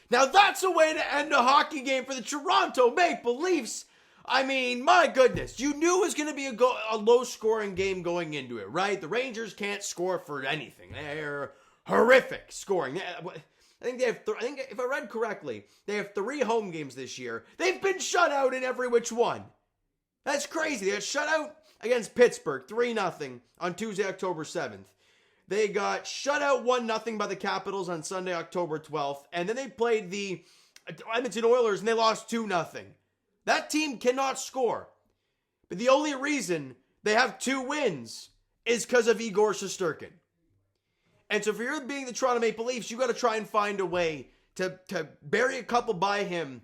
Now that's a way to end a hockey game for the Toronto Maple Leafs. I mean, my goodness, you knew it was going to be a low-scoring game going into it, right? The Rangers can't score for anything. They're horrific scoring. I think if I read correctly, they have 3 home games this year. They've been shut out in every which one. That's crazy. They got shut out against Pittsburgh, 3-0 on Tuesday, October 7th. They got shut out 1-0 by the Capitals on Sunday, October 12th. And then they played the Edmonton Oilers and they lost 2-0. That team cannot score. But the only reason they have 2 wins is because of Igor Shesterkin. And so if you're being the Toronto Maple Leafs, you got to try and find a way to bury a couple by him.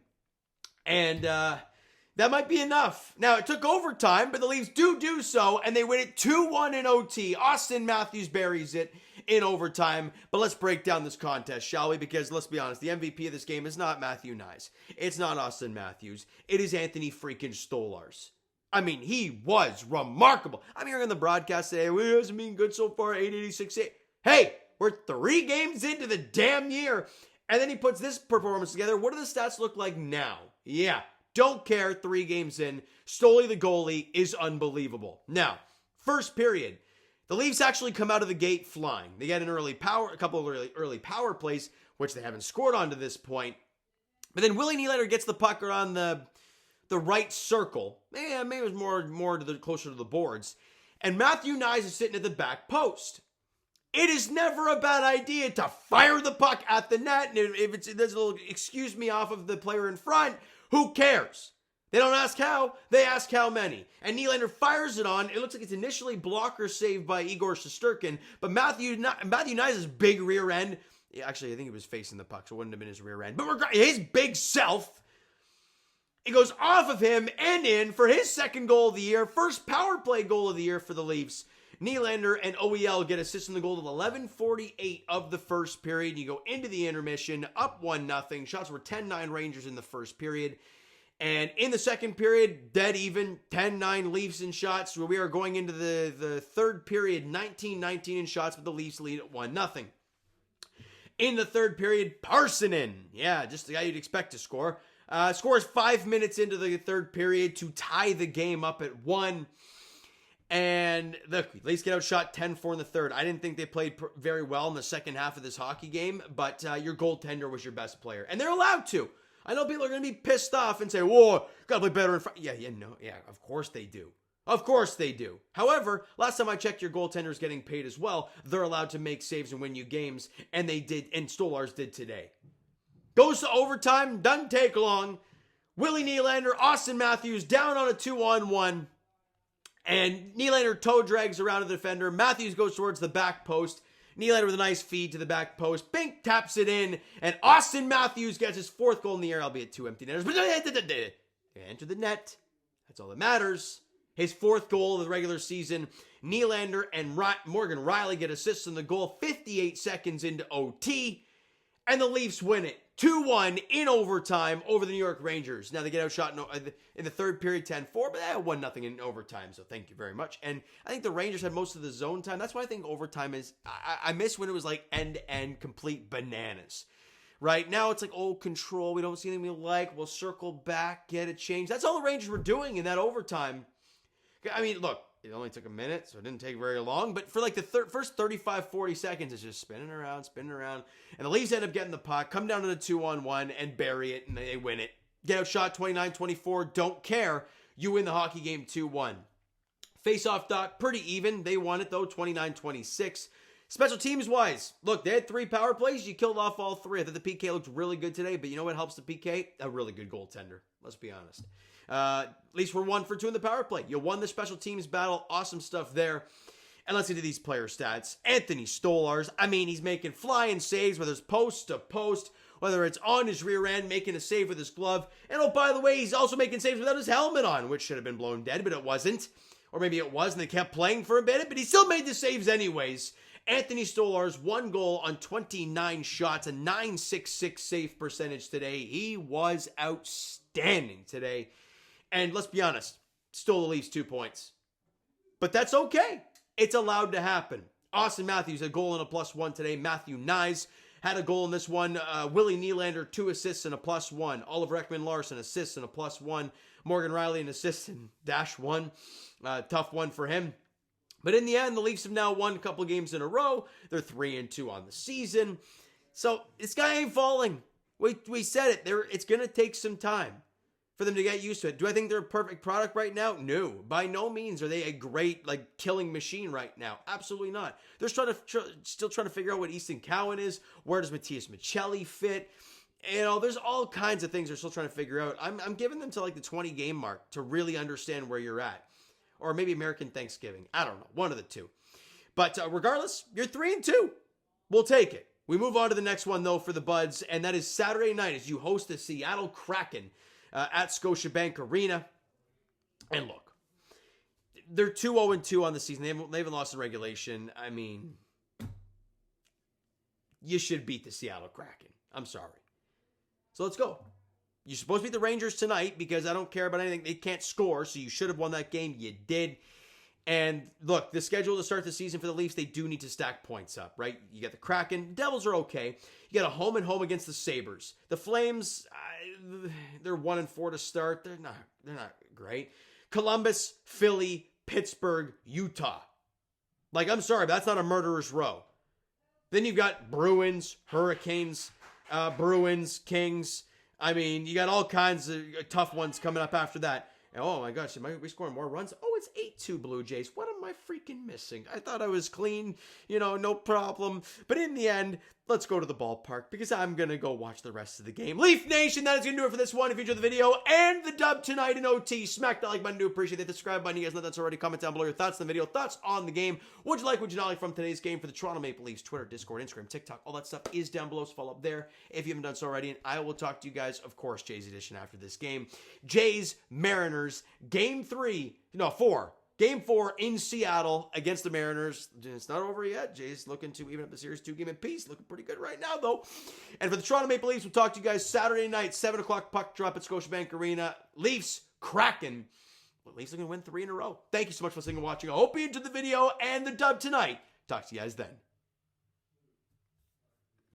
And that might be enough. Now, it took overtime, but the Leafs do so, and they win it 2-1 in OT. Auston Matthews buries it in overtime. But let's break down this contest, shall we? Because let's be honest, the MVP of this game is not Matthew Knies. It's not Auston Matthews. It is Anthony freaking Stolarz. I mean, he was remarkable. I'm hearing on the broadcast today, well, it hasn't been good so far, 886. Hey, we're 3 games into the damn year. And then he puts this performance together. What do the stats look like now? Yeah, don't care, 3 games in. SOLIE, the goalie, is unbelievable. Now, first period, the Leafs actually come out of the gate flying. They get a couple of early power plays, which they haven't scored on to this point. But then Willie Nylander gets the puck around the right circle. Yeah, maybe it was more closer to the boards. And Matthew Knies is sitting at the back post. It is never a bad idea to fire the puck at the net. And if there's a little excuse me off of the player in front, who cares? They don't ask how, they ask how many. And Nylander fires it on. It looks like it's initially blocker saved by Igor Shesterkin, but Matthew Knies' big rear end, actually I think he was facing the puck, so it wouldn't have been his rear end, but his big self, it goes off of him and in for his second goal of the year, first power play goal of the year for the Leafs. Nylander and OEL get assists in the goal of 11:48 of the first period. You go into the intermission, up 1-0. Shots were 10-9 Rangers in the first period. And in the second period, dead even, 10-9 Leafs in shots. Where we are going into the third period, 19-19 in shots, but the Leafs lead at 1-0. In the third period, Parssinen, yeah, just the guy you'd expect to score, scores 5 minutes into the third period to tie the game up at 1. And the Leafs get outshot 10-4 in the third. I didn't think they played very well in the second half of this hockey game, but your goaltender was your best player. And they're allowed to. I know people are going to be pissed off and say, whoa, got to play better in front. Yeah, of course they do. Of course they do. However, last time I checked, your goaltender is getting paid as well. They're allowed to make saves and win you games, and they did, and Stolarz did today. Goes to overtime, doesn't take long. Willie Nylander, Auston Matthews down on a 2-on-1. And Nylander toe drags around the defender. Matthews goes towards the back post. Nylander with a nice feed to the back post. Bink taps it in. And Auston Matthews gets his 4th goal in the year, albeit 2 empty netters. But they enter the net. That's all that matters. His 4th goal of the regular season. Nylander and Morgan Rielly get assists in the goal 58 seconds into OT. And the Leafs win it 2-1 in overtime over the New York Rangers. Now they get outshot in the third period 10-4, but they had 1-0 in overtime, so thank you very much. And I think the Rangers had most of the zone time. That's why I think overtime is, I miss when it was like end-to-end complete bananas. Right now it's like, control, we don't see anything we like, we'll circle back, get it changed. That's all the Rangers were doing in that overtime. I mean, look, it only took a minute, so it didn't take very long. But for like the first 35, 40 seconds, it's just spinning around. And the Leafs end up getting the puck, come down to the 2-on-1, and bury it, and they win it. Get outshot 29-24, don't care. You win the hockey game 2-1. Face-off dot, pretty even. They won it, though, 29-26. Special teams-wise, look, they had 3 power plays. You killed off all 3. I thought the PK looked really good today, but you know what helps the PK? A really good goaltender. Let's be honest. At least we're 1 for 2 in the power play. You won the special teams battle. Awesome stuff there. And let's get to these player stats. Anthony Stolarz. I mean, he's making flying saves, whether it's post to post, whether it's on his rear end, making a save with his glove. And oh, by the way, he's also making saves without his helmet on, which should have been blown dead, but it wasn't. Or maybe it was, and they kept playing for a bit, but he still made the saves anyways. Anthony Stolarz, 1 goal on 29 shots, a .966 save percentage today. He was outstanding today. And let's be honest, still the Leafs 2 points. But that's okay. It's allowed to happen. Auston Matthews, a goal and a +1 today. Matthew Knies had a goal in this one. Willie Nylander, 2 assists and a +1. Oliver Ekman-Larsson, assists and a +1. Morgan Riley, an assist and -1. Tough one for him. But in the end, the Leafs have now won a couple of games in a row. They're 3-2 on the season. So this guy ain't falling. We said it. It's going to take some time for them to get used to it. Do I think they're a perfect product right now? No. By no means are they a great, killing machine right now. Absolutely not. They're still trying to figure out what Easton Cowan is. Where does Matthias Michelli fit? There's all kinds of things they're still trying to figure out. I'm giving them to the 20-game mark to really understand where you're at. Or maybe American Thanksgiving. I don't know. One of the two. But regardless, you're 3-2. We'll take it. We move on to the next one, though, for the Buds, and that is Saturday night as you host the Seattle Kraken at Scotiabank Arena. And look, they're 2-0-2 on the season. They haven't lost in regulation. I mean, you should beat the Seattle Kraken. I'm sorry. So let's go. You're supposed to beat the Rangers tonight because I don't care about anything. They can't score, so you should have won that game. You did. And look, the schedule to start the season for the Leafs, they do need to stack points up, right? You got the Kraken. The Devils are okay. You got a home and home against the Sabres. The Flames, they're 1-4 to start. They're not great. Columbus, Philly, Pittsburgh, Utah. I'm sorry, but that's not a murderer's row. Then you've got Bruins, Hurricanes, Bruins, Kings. I mean, you got all kinds of tough ones coming up after that. And oh my gosh, am I scoring more runs? Oh, it's 8-2 Blue Jays. What am I freaking missing? I thought I was clean, no problem. But in the end, let's go to the ballpark because I'm going to go watch the rest of the game. Leaf Nation, that is going to do it for this one. If you enjoyed the video and the dub tonight in OT, smack that like button. Do appreciate it. The subscribe button. You guys know that's already. Comment down below your thoughts on the video, thoughts on the game. What'd you like, what'd you not like from today's game for the Toronto Maple Leafs? Twitter, Discord, Instagram, TikTok, all that stuff is down below. So follow up there if you haven't done so already. And I will talk to you guys, of course, Jays Edition after this game. Jays, Mariners, Game 4 in Seattle against the Mariners. It's not over yet. Jays looking to even up the series 2-game apiece. Looking pretty good right now, though. And for the Toronto Maple Leafs, we'll talk to you guys Saturday night, 7 o'clock puck drop at Scotiabank Arena. Leafs, Kraken. Well, Leafs are going to win 3 in a row. Thank you so much for listening and watching. I hope you enjoyed the video and the dub tonight. Talk to you guys then.